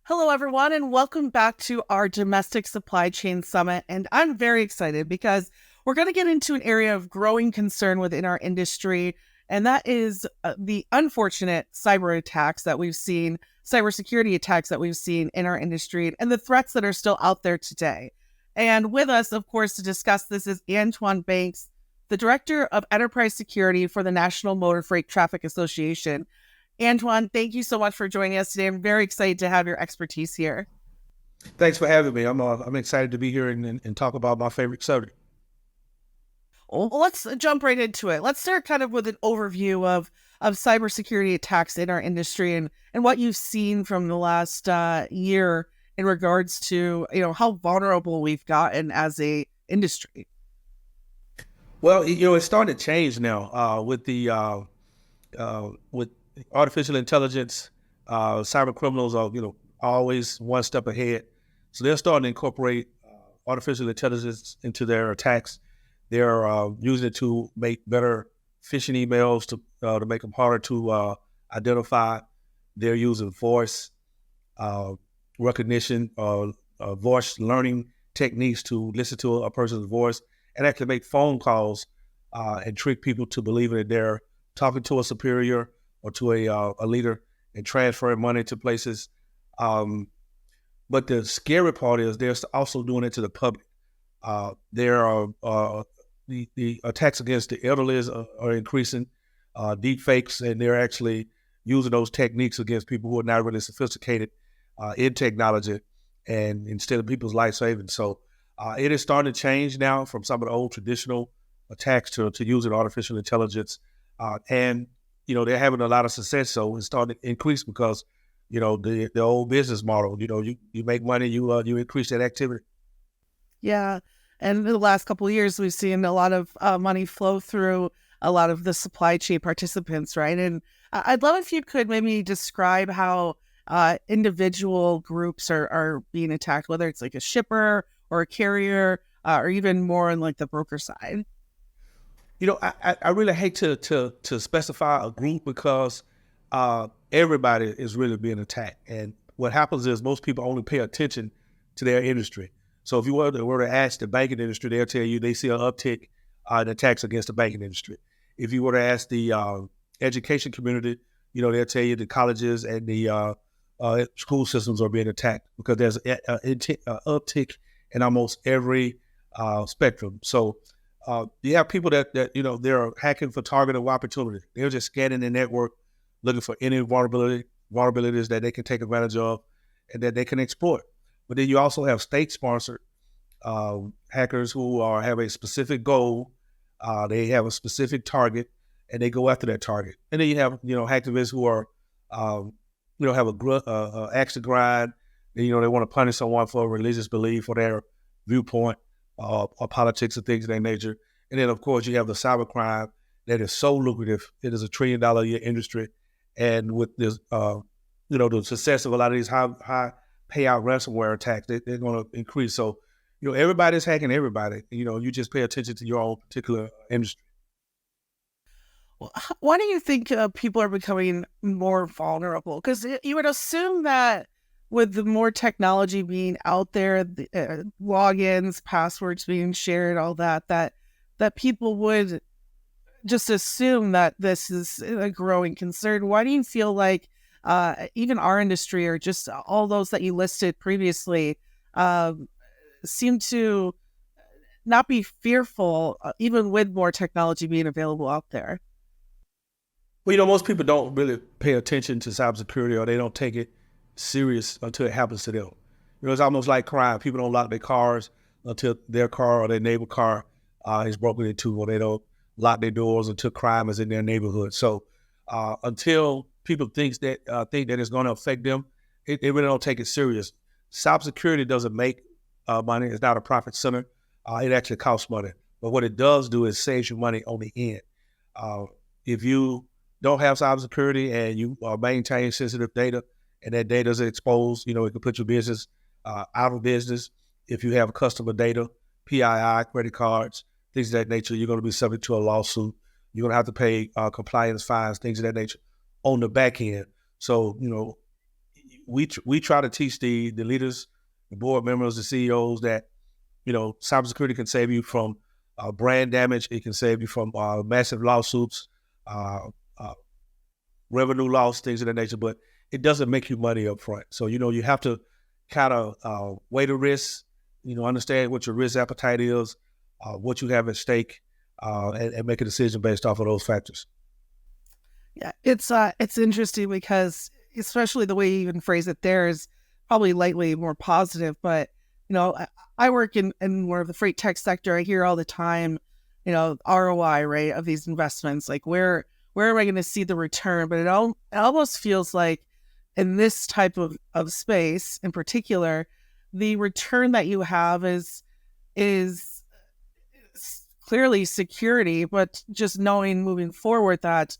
Hello, everyone, and welcome back to our Domestic Supply Chain Summit. And I'm very excited because we're going to get into an area of growing concern within our industry, and that is the unfortunate cyber attacks that we've seen, cybersecurity attacks that we've seen in our industry, and the threats that are still out there today. And with us, of course, to discuss this is Antwan Banks, the Director of Enterprise Security for the National Motor Freight Traffic Association. Antwan, thank you so much for joining us today. I'm very excited to have your expertise here. Thanks for having me. I'm excited to be here and talk about my favorite subject. Well, let's jump right into it. Let's start kind of with an overview of cybersecurity attacks in our industry and what you've seen from the last year in regards to how vulnerable we've gotten as a industry. Well, it's starting to change now with artificial intelligence. Cyber criminals are always one step ahead, so they're starting to incorporate artificial intelligence into their attacks. They're using it to make better phishing emails to make them harder to identify. They're using voice recognition, voice learning techniques to listen to a person's voice and actually make phone calls and trick people to believing that they're talking to a superior or to a leader and transferring money to places. But the scary part is they're also doing it to the public. There are the attacks against the elderly are increasing, deep fakes, and they're actually using those techniques against people who are not really sophisticated in technology and instead of people's life savings. So it is starting to change now from some of the old traditional attacks to using artificial intelligence. And they're having a lot of success. So it's starting to increase because, the old business model, you make money, you increase that activity. Yeah. And in the last couple of years, we've seen a lot of money flow through a lot of the supply chain participants, right? And I'd love if you could maybe describe how individual groups are being attacked, whether it's like a shipper or a carrier, or even more on like the broker side. I really hate to specify a group because everybody is really being attacked. And what happens is most people only pay attention to their industry. So if you were to ask the banking industry, they'll tell you they see an uptick in attacks against the banking industry. If you were to ask the education community, they'll tell you the colleges and the school systems are being attacked because there's an uptick in almost every spectrum. So you have people that they're hacking for targeted opportunity. They're just scanning the network, looking for any vulnerabilities that they can take advantage of and that they can exploit. But then you also have state-sponsored hackers who have a specific goal. They have a specific target, and they go after that target. And then you have hacktivists who are have a axe to grind. They want to punish someone for a religious belief or their viewpoint or politics and things of that nature. And then, of course, you have the cybercrime that is so lucrative. It is $1 trillion a year industry. And with this, the success of a lot of these high payout ransomware attacks, they're going to increase. So, everybody's hacking everybody. You just pay attention to your own particular industry. Well, why do you think people are becoming more vulnerable? Because you would assume that with the more technology being out there, the logins, passwords being shared, all that people would just assume that this is a growing concern. Why do you feel like even our industry or just all those that you listed previously seem to not be fearful, even with more technology being available out there? Well, most people don't really pay attention to cybersecurity or they don't take it serious until it happens to them. It's almost like crime. People don't lock their cars until their car or their neighbor car is broken into, or they don't lock their doors until crime is in their neighborhood. So until people think that it's going to affect them, they really don't take it serious. Cybersecurity doesn't make money. It's not a profit center. It actually costs money. But what it does do is saves you money on the end. If you don't have cybersecurity and you maintain sensitive data and that data is exposed, it can put your business out of business. If you have customer data, PII, credit cards, things of that nature, you're going to be subject to a lawsuit. You're going to have to pay compliance fines, things of that nature on the back end. So, we try to teach the leaders, the board members, the CEOs that cybersecurity can save you from brand damage. It can save you from massive lawsuits, uh, uh, revenue loss, things of that nature. But it doesn't make you money up front. So you have to kind of weigh the risks. Understand what your risk appetite is, what you have at stake, and make a decision based off of those factors. Yeah, it's interesting because especially the way you even phrase it there is probably lightly more positive. But I work in more of the freight tech sector. I hear all the time, ROI, right, of these investments. Like where am I going to see the return? But it almost feels like in this type of space in particular, the return that you have is clearly security, but just knowing moving forward that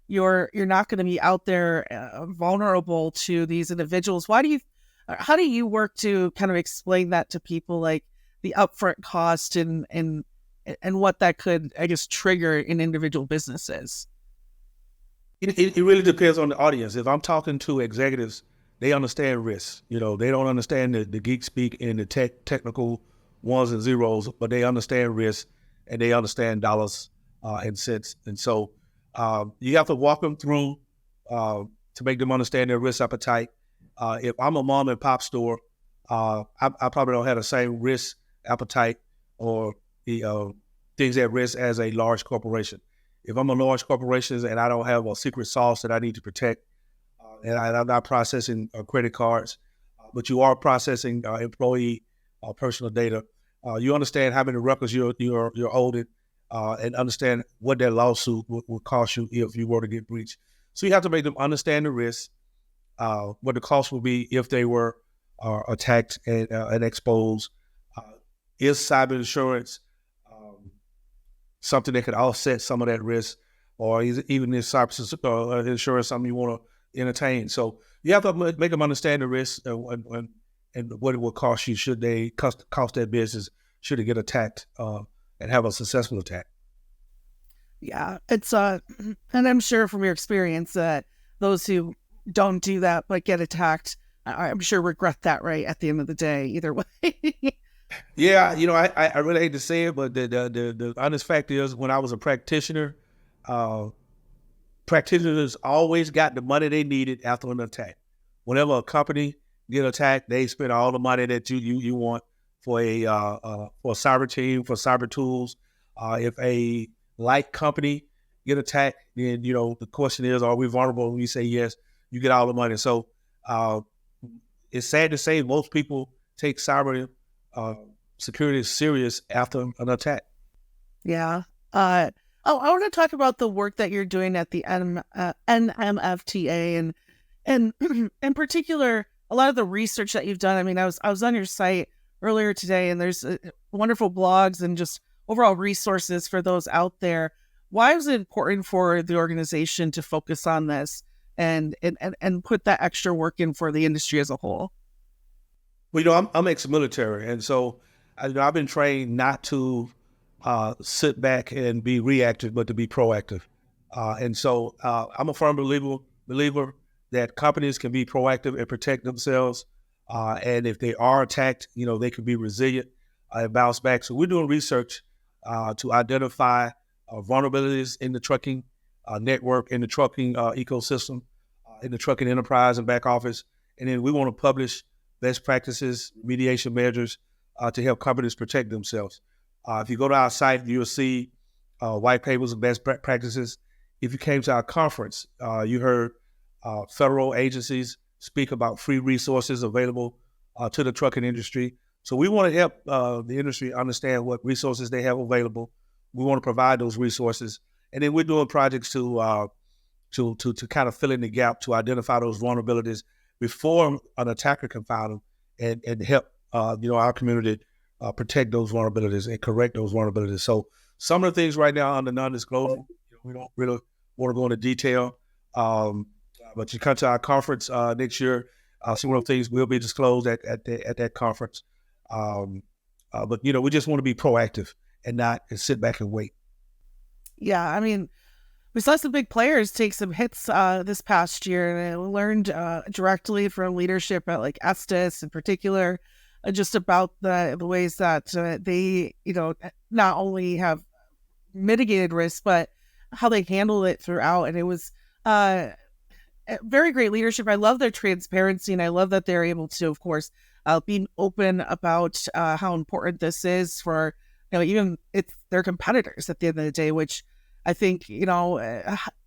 you're not going to be out there vulnerable to these individuals. How do you work to kind of explain that to people, like the upfront cost and what that could, I guess, trigger in individual businesses? It really depends on the audience. If I'm talking to executives, they understand risks. They don't understand the geek speak and the technical ones and zeros, but they understand risk and they understand dollars and cents. And so you have to walk them through to make them understand their risk appetite. If I'm a mom and pop store, I probably don't have the same risk appetite or the things at risk as a large corporation. If I'm a large corporation and I don't have a secret sauce that I need to protect, and I'm not processing credit cards, but you are processing employee personal data, you understand how many records you're holding, and understand what that lawsuit would cost you if you were to get breached. So you have to make them understand the risk, what the cost will be if they were attacked and exposed. Is cyber insurance something that could offset some of that risk, or even is cyber insurance something you want to entertain? So you have to make them understand the risk and what it will cost you should they cost their business, should it get attacked and have a successful attack. Yeah, it's and I'm sure from your experience that those who don't do that but get attacked, I'm sure regret that, right, at the end of the day, either way. Yeah, I really hate to say it, but the honest fact is, when I was a practitioner, practitioners always got the money they needed after an attack. Whenever a company get attacked, they spend all the money that you want for a cyber team, for cyber tools. If a light company get attacked, then the question is, are we vulnerable? When you say yes, you get all the money. So it's sad to say most people take cyber security serious after an attack. Yeah. I want to talk about the work that you're doing at the NMFTA and in particular, a lot of the research that you've done. I mean, I was on your site earlier today, and there's wonderful blogs and just overall resources for those out there. Why was it important for the organization to focus on this and put that extra work in for the industry as a whole? Well, I'm ex-military, and so I've been trained not to sit back and be reactive, but to be proactive. And so I'm a firm believer that companies can be proactive and protect themselves. And if they are attacked, they can be resilient and bounce back. So we're doing research to identify vulnerabilities in the trucking network, in the trucking ecosystem, in the trucking enterprise and back office. And then we want to publish best practices, remediation measures to help companies protect themselves. If you go to our site, you'll see white papers of best practices. If you came to our conference, you heard federal agencies speak about free resources available to the trucking industry. So we want to help the industry understand what resources they have available. We want to provide those resources, and then we're doing projects to kind of fill in the gap, to identify those vulnerabilities before an attacker can find them, and help our community protect those vulnerabilities and correct those vulnerabilities. So some of the things right now under non-disclosure, we don't really want to go into detail. But you come to our conference next year, some of the things will be disclosed at that conference. But we just want to be proactive and not sit back and wait. Yeah, I mean, we saw some big players take some hits this past year, and I learned directly from leadership at like Estes in particular, just about the ways that they, not only have mitigated risk, but how they handle it throughout. And it was uh, very great leadership. I love their transparency, and I love that they're able to, of course, be open about how important this is for, even it's their competitors at the end of the day, which I think,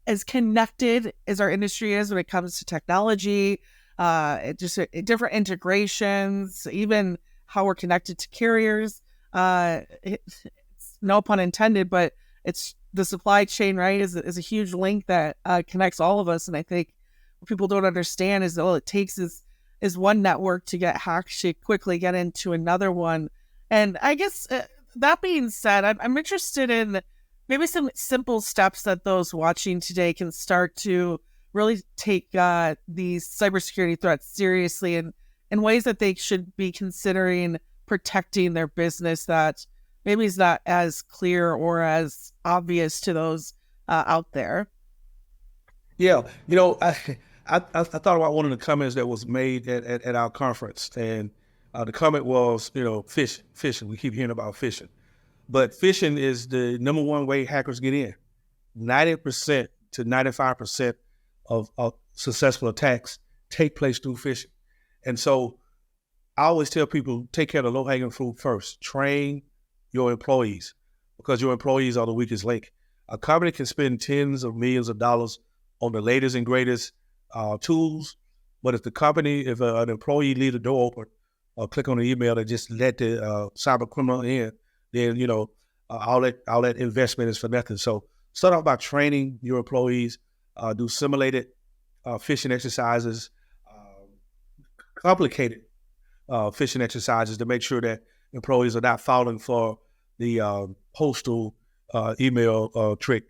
as connected as our industry is when it comes to technology, different integrations, even how we're connected to carriers. It's no pun intended, but it's the supply chain, right, is a huge link that connects all of us. And I think what people don't understand is all it takes is one network to get hacked to quickly get into another one. And I guess that being said, I'm interested in maybe some simple steps that those watching today can start to really take these cybersecurity threats seriously, and in ways that they should be considering protecting their business that maybe is not as clear or as obvious to those out there. Yeah, I thought about one of the comments that was made at our conference, and the comment was, phishing. We keep hearing about phishing, but phishing is the number one way hackers get in. 90% to 95% of successful attacks take place through phishing, and so I always tell people, take care of the low-hanging fruit first. Train your employees, because your employees are the weakest link. A company can spend tens of millions of dollars on the latest and greatest tools, but if an employee leave the door open or click on the email and just let the cyber criminal in, then all that investment is for nothing. So start off by training your employees, do simulated phishing exercises, complicated phishing exercises to make sure that employees are not falling for the postal email trick.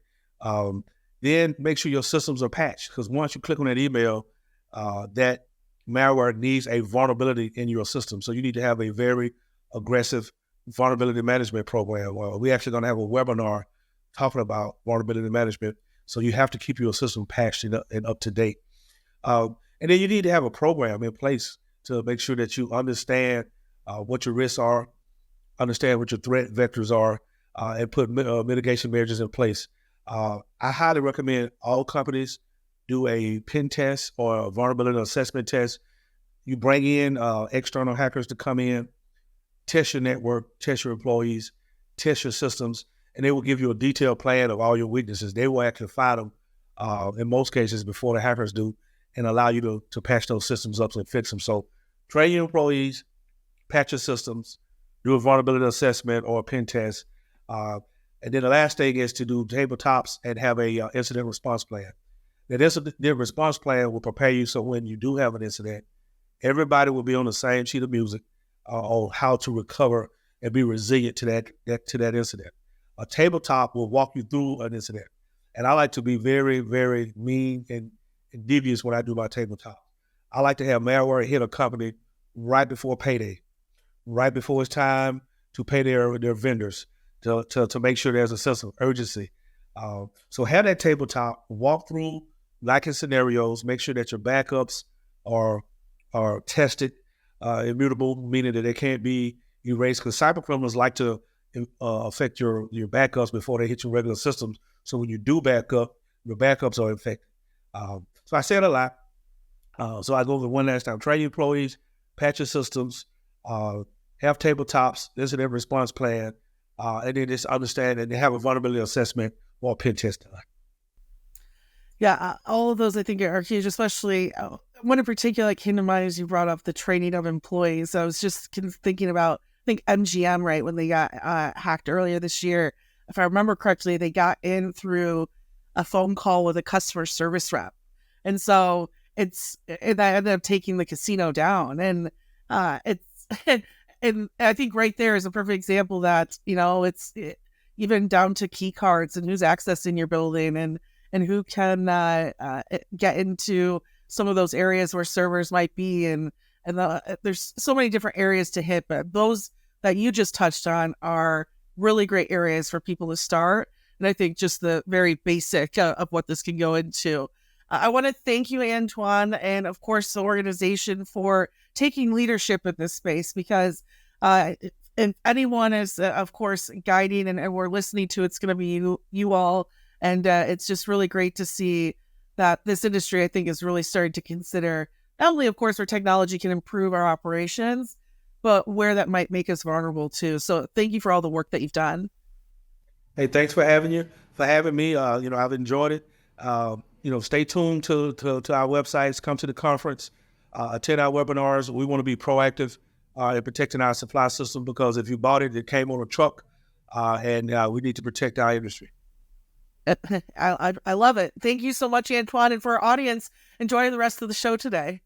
Then make sure your systems are patched, because once you click on that email, that malware needs a vulnerability in your system. So you need to have a very aggressive vulnerability management program. Well, we're actually going to have a webinar talking about vulnerability management. So you have to keep your system patched and up to date. And then you need to have a program in place to make sure that you understand what your risks are, understand what your threat vectors are, and put mitigation measures in place. I highly recommend all companies do a pen test or a vulnerability assessment test. You bring in external hackers to come in, test your network, test your employees, test your systems, and they will give you a detailed plan of all your weaknesses. They will actually find them, in most cases, before the hackers do, and allow you to patch those systems up and fix them. So train your employees, patch your systems, do a vulnerability assessment or a pen test. And then the last thing is to do tabletops and have a incident response plan. That incident response plan will prepare you so when you do have an incident, everybody will be on the same sheet of music on how to recover and be resilient to that incident. A tabletop will walk you through an incident. And I like to be very, very mean and devious when I do my tabletop. I like to have malware hit a company right before payday, right before it's time to pay their vendors, to make sure there's a sense of urgency. So have that tabletop, walk through likely scenarios, make sure that your backups are tested, immutable, meaning that they can't be erased, because cyber criminals like to affect your backups before they hit your regular systems. So when you do backup, your backups are infected. So I said a lot. So I go over one last time. Train your employees, patch your systems, have tabletops, incident response plan, and then just understand and have a vulnerability assessment or a pen test done. Yeah, all of those I think are huge, especially one in particular that came to mind as you brought up the training of employees. I was just thinking about, I think MGM, right, when they got hacked earlier this year, if I remember correctly, they got in through a phone call with a customer service rep. And so that ended up taking the casino down. And and I think right there is a perfect example that, even down to key cards and who's accessing your building and who can get into some of those areas where servers might be. And there's so many different areas to hit, but those that you just touched on are really great areas for people to start. and I think just the very basic of what this can go into. I want to thank you, Antwan, and of course the organization for taking leadership in this space, because if anyone is, of course, guiding and we're listening to, it's going to be you all. And it's just really great to see that this industry, I think, is really starting to consider not only, of course, where technology can improve our operations, but where that might make us vulnerable too. So thank you for all the work that you've done. Hey, thanks for having me. I've enjoyed it. Stay tuned to our websites, come to the conference, attend our webinars. We want to be proactive in protecting our supply system, because if you bought it, it came on a truck, and we need to protect our industry. I love it. Thank you so much, Antwan. And for our audience, enjoy the rest of the show today.